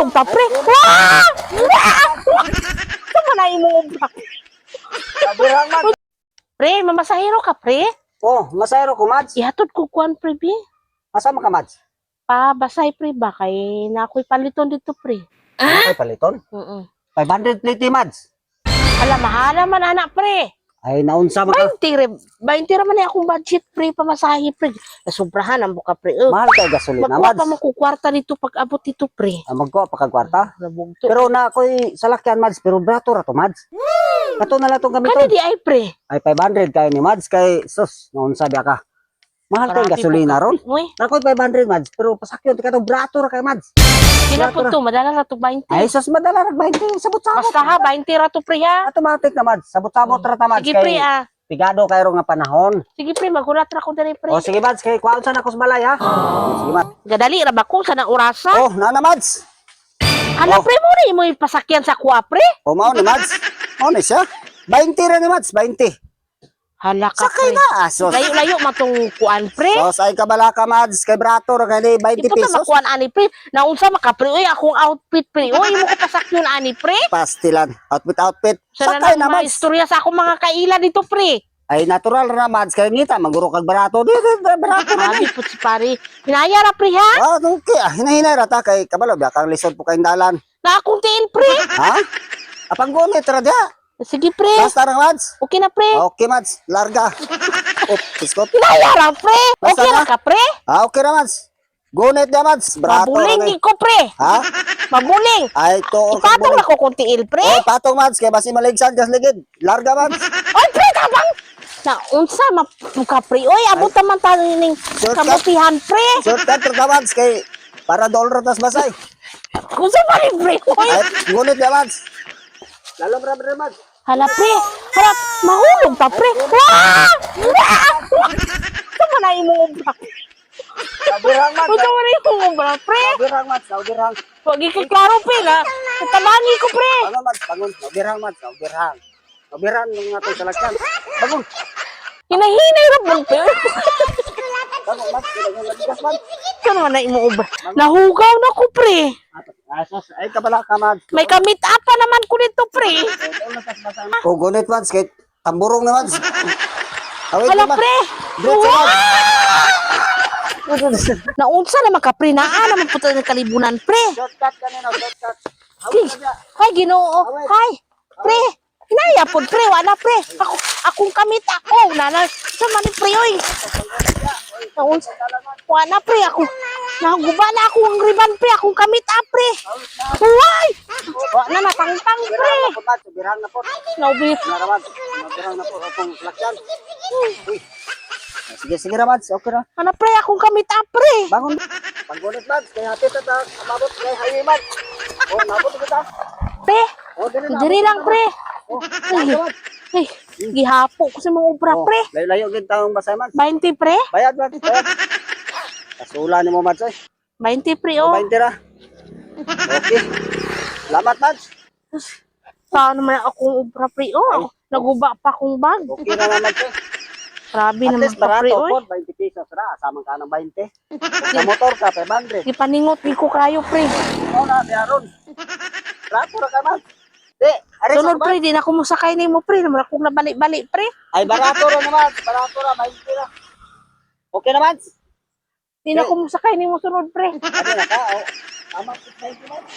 Mahulog pa, pre. Wah! Sama na imong ubra. Kabirang Mads. Pre, mamasahero ka, pre. Oh, masayro ko Mads. Ihatod ko kuan, pre, bi. Asa ka Mads? Pabasay, pre, ba? Kay na ako'y paliton dito, pre. Ay paliton. 500 plate Mads. Alam, mahala man, anak, pre. Ay naunsa man ka. 20 raman na akong budget, pre, pamasahe, pre. Nasubrahan ang buka, pre. Mahal kay gasolina Magkuha Mads. pa makukwarta dito pag abot dito, pre. Magkuha pa kag kwarta. Nabugto. Pero na ako'y salakyan Mads, pero brato ra to Mads. Kato na lang tong Kani gamiton. di ay, pre. Ay 500 kay ni Mads kay sus, naunsa biya ka. Mahal kay Marami gasolina po, ron. Uy, Ako'y 500 Mads, pero pasakyon ti katong brato ra kay Mads. kinapot to, madala na to 20. Ay sus madala ra 20 sabot-sabot. Basta ha, 20 ra to, pre, ha. Automatic na Mads, sabot-sabot ra ta Mads Sige, pre, kay ah. pigado kay ro nga panahon. Sige, pre, magulat ra ko dali, pre. O sige Mads, kay kuhaan sa nakos balay ha. Sige Mads. Gadali ra ba ko sa nang orasa? Oh, na Mads. Hala, oh. pre, mo rin mo pasakyan sa kuwa, pre. O mao ni Mads. Mao ni siya. 20 ra ni Mads, 20. Hala ka, Sakay pre. na asos. Layo-layo matong kuan, pre. Sos ay kabala ka Mads, kay brato ra kay 20 Iputa pesos. makuan ani, pre. Naunsa maka, pre. Uy, akong outfit, pre. Uy, mo ko pasakyan ani, pre. Pastilan, outfit. Sana Sakay na na mga Mads. istorya sa akong mga kaila dito, pre. Ay natural ra Mads kay ngita maguro kag barato. Di barato ra. Grabe po si pare. Hinaya ra, pre, ha? Ah, okay. Hinahinay ra ta kay kabalo biya kang lisod po kay dalan. Na akong tiin, pre. Ha? Apang gunit ra dia. Sige, pre. Basta ra Mads. Okay na, pre. Okay Mads, larga. Iskot. Hinaya ra, pre. Basta Okay na. na ka, pre. Ah, okay ra Mads. Gunit dia Mads. Brato ra Mabuling ni. di ko, pre. Ha? Mabuling. Ay to Ipatong na ko kung tiil, pre. Oh, patong Mads kay basi maligsan kas ligid. Larga Mads. Ay, pre, tabang. Na, unsa, mapuka, pre. Oy, abot naman tayo ning Shortcut. kabutihan, pre. Shortcut ra Mads kay para dollar tas basay. Kung sa pa rin, pre. Oy, Ay gunit dia Mads. Lalo ra Mads. hala, pre. Hala, mahulog pa, pre. Wah! Sama na imong ubra. Kabirang Mads. Sama na imong ubra, pre. Kabirang Mads, kabirang. Huwag ikiklaro, pre, na. Tabangi ko, pre. Ano Mads, bangun. Kabirang Mads, kabirang. Kabirang ng atong salakyan. Bangun. Hinahinay ra, pre. Bangun Mads, kailangan nabigas Mads. Sama na imong ubra. Nahugaw na ko, pre. Asos, ay kabala ka Mads. May kamit apa naman ko dito, pre. O gunit Mads, kay tamburong na Mads. Awit Hala, Mads. pre. Diretso Mads. Naunsa naman ka, pre. Naa naman po tayo ng kalibunan, pre. Shortcut kanina, shortcut. Ay, ay, ginoo. Ay, pre. Hinaya po, pre. Wala, pre. Akong kamit ako. Nana, sa mani, pre, oy. Naunsa. Wala, pre. Naguba na ako ang riban, pre. Akong kamit, pre. Huway. Wala na, natangtang, pre. Birang na po. Naubit. Naraman. Birang na po atong salakyan. Uy. Sige, sige na Mads. Okay na. Ano, pre. Akong kamit, pre. Bangun. Panggunit Mads. Kaya hati ta mabot kay highway Mads. Oh, mabot kita. Pre. Oh, dili na. Diri lang, pre. Oh, Ay, ay, gihapo ko sa mga obra, pre. layo gid taong basay Mads. 20, pre. Bayad Mads. Bayad. Kasula ni mo Mads ay. 20, pre, Oh, oh. 20 ra. Okay. Salamat Mads. Saan naman akong obra, pre, oh. Naguba pa akong bag. Okay na naman Mads. Grabe At naman least ka, pre, barato oy. po, 20 pesos ra. Asamang ka ng 20. Sa motor ka, 500. Ipaningot ni ko kayo, pre. Oo na, meron. Barato ra ka Mads. Di, aris Sunod, ako, pre, di na ako musakay ni mo, pre. Naman akong nabalik-balik, pre. ay, barato ra naman. Barato ra, 20 ra. Okay naman. Di na ako musakay ni mo sunod, pre. Ano na ka? Oh. Tama, 20 Mads.